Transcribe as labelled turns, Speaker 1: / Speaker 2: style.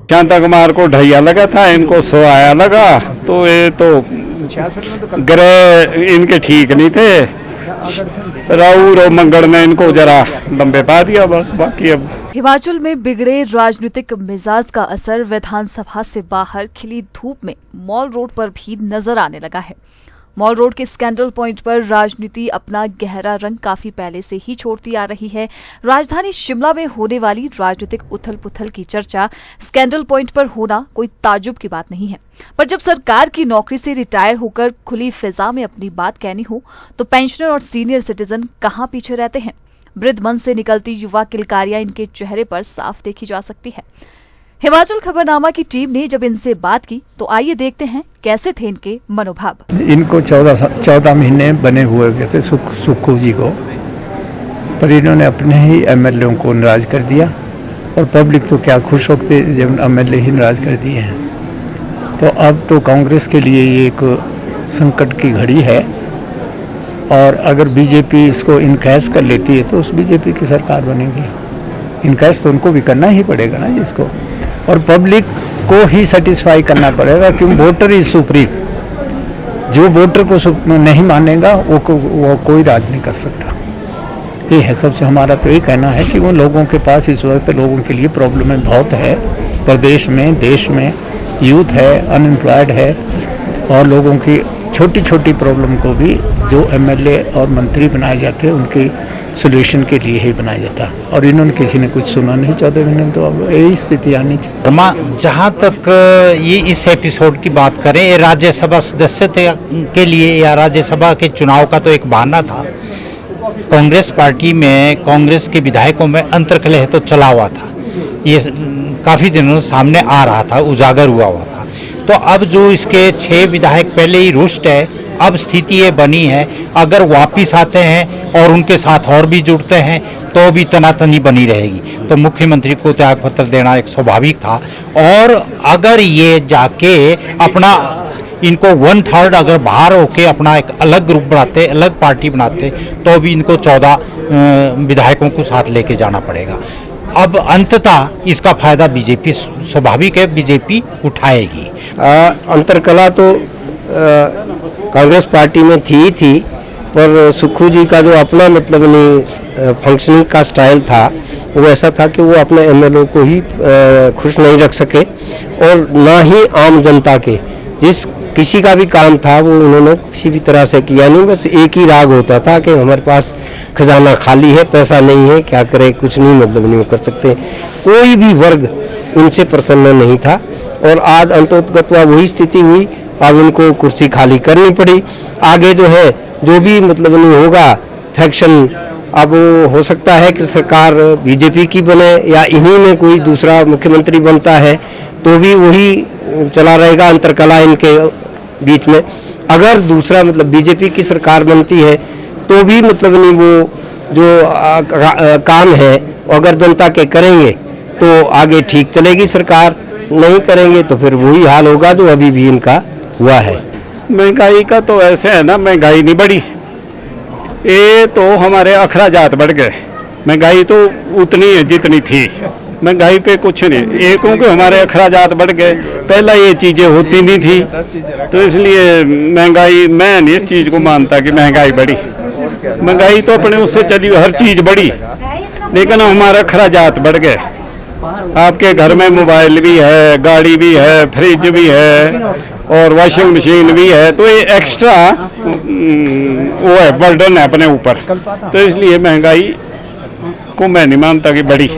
Speaker 1: शांता कुमार को ढैया लगा था, इनको सोया लगा, तो ये तो ग्रह इनके ठीक नहीं थे। राहुल और मंगल ने इनको जरा लंबे पा दिया बस। बाकी अब
Speaker 2: हिमाचल में बिगड़े राजनीतिक मिजाज का असर विधानसभा से बाहर खिली धूप में मॉल रोड पर भी नजर आने लगा है। मॉल रोड के स्कैंडल पॉइंट पर राजनीति अपना गहरा रंग काफी पहले से ही छोड़ती आ रही है। राजधानी शिमला में होने वाली राजनीतिक उथल पुथल की चर्चा स्कैंडल पॉइंट पर होना कोई ताजुब की बात नहीं है, पर जब सरकार की नौकरी से रिटायर होकर खुली फिजा में अपनी बात कहनी हो तो पेंशनर और सीनियर सिटीजन कहां पीछे रहते हैं। वृद्ध मन से निकलती युवा किलकारियां इनके चेहरे पर साफ देखी जा सकती है। हिमाचल खबरनामा की टीम ने जब इनसे बात की तो आइए देखते हैं कैसे थे इनके मनोभाव।
Speaker 3: इनको 14 महीने बने हुए थे सुक्खू जी को, पर इन्होंने अपने ही एमएलए को नाराज कर दिया, और पब्लिक तो क्या खुश होते जब एमएलए ही नाराज कर दिए हैं। तो अब तो कांग्रेस के लिए ये एक संकट की घड़ी है, और अगर बीजेपी इसको इनकैश कर लेती है तो उस बीजेपी की सरकार बनेगी। इनकैश तो उनको भी करना ही पड़ेगा ना जिसको, और पब्लिक को ही सेटिस्फाई करना पड़ेगा, क्योंकि वोटर इज सुप्रीम। जो वोटर को नहीं मानेगा वो कोई राज नहीं कर सकता। ये है सबसे हमारा तो ये कहना है कि वो लोगों के पास इस वक्त लोगों के लिए प्रॉब्लम बहुत है, प्रदेश में देश में यूथ है, अनएम्प्लॉयड है, और लोगों की छोटी छोटी प्रॉब्लम को भी जो एमएलए और मंत्री बनाए जाते हैं उनकी सोल्यूशन के लिए ही बनाया जाता, और इन्होंने किसी ने कुछ सुना नहीं। 14 महीने तो अब यही स्थिति आनी थी।
Speaker 4: जहाँ तक ये इस एपिसोड की बात करें, ये राज्यसभा सदस्य के लिए या राज्यसभा के चुनाव का तो एक बहाना था। कांग्रेस पार्टी में कांग्रेस के विधायकों में अंतर्कलह तो चला हुआ था, ये काफ़ी दिनों सामने आ रहा था, उजागर हुआ था। तो अब जो इसके 6 विधायक पहले ही रुष्ट है, अब स्थिति ये बनी है, अगर वापिस आते हैं और उनके साथ और भी जुड़ते हैं तो भी तनातनी बनी रहेगी। तो मुख्यमंत्री को त्याग पत्र देना एक स्वाभाविक था, और अगर ये जाके अपना इनको 1/3 अगर बाहर होके अपना एक अलग ग्रुप बनाते, अलग पार्टी बनाते, तो भी इनको 14 विधायकों को साथ लेके जाना पड़ेगा। अब अंततः इसका फायदा बीजेपी, स्वाभाविक है, बीजेपी उठाएगी।
Speaker 5: अंतरकला तो कांग्रेस पार्टी में थी, पर सुक्खू जी का जो अपना मतलब नहीं फंक्शनिंग का स्टाइल था वो ऐसा था कि वो अपने एमएलए को ही खुश नहीं रख सके, और ना ही आम जनता के जिस किसी का भी काम था वो उन्होंने किसी भी तरह से किया नहीं। बस एक ही राग होता था कि हमारे पास खजाना खाली है, पैसा नहीं है, क्या करें, कुछ नहीं मतलब नहीं कर सकते। कोई भी वर्ग इनसे प्रसन्न नहीं था, और आज अंततः वही स्थिति हुई। अब इनको कुर्सी खाली करनी पड़ी। आगे जो है जो भी मतलब नहीं होगा फैक्शन, अब हो सकता है कि सरकार बीजेपी की बने या इन्हीं में कोई दूसरा मुख्यमंत्री बनता है तो भी वही चला रहेगा अंतरकला इनके बीच में। अगर दूसरा मतलब बीजेपी की सरकार बनती है तो भी मतलब नहीं वो जो काम है अगर जनता के करेंगे तो आगे ठीक चलेगी सरकार, नहीं करेंगे तो फिर वही हाल होगा जो अभी भी इनका हुआ है।
Speaker 1: महंगाई का तो ऐसे है ना, महंगाई नहीं बढ़ी, ये तो हमारे अखराजात बढ़ गए। महंगाई तो उतनी है जितनी थी, महंगाई पे कुछ नहीं, ये क्योंकि हमारे अखराजात बढ़ गए। पहला ये चीज़ें होती नहीं थी, तो इसलिए महंगाई, मैं नहीं इस चीज़ को मानता कि महंगाई बढ़ी। महंगाई तो अपने उससे चली, हर चीज़ बढ़ी, लेकिन हमारे अखराजात बढ़ गए। आपके घर में मोबाइल भी है, गाड़ी भी है, फ्रिज भी है, और वॉशिंग मशीन भी है, तो ये एक्स्ट्रा वो है, बर्डन है अपने ऊपर। तो इसलिए महंगाई को मैं नहीं मानता कि बढ़ी।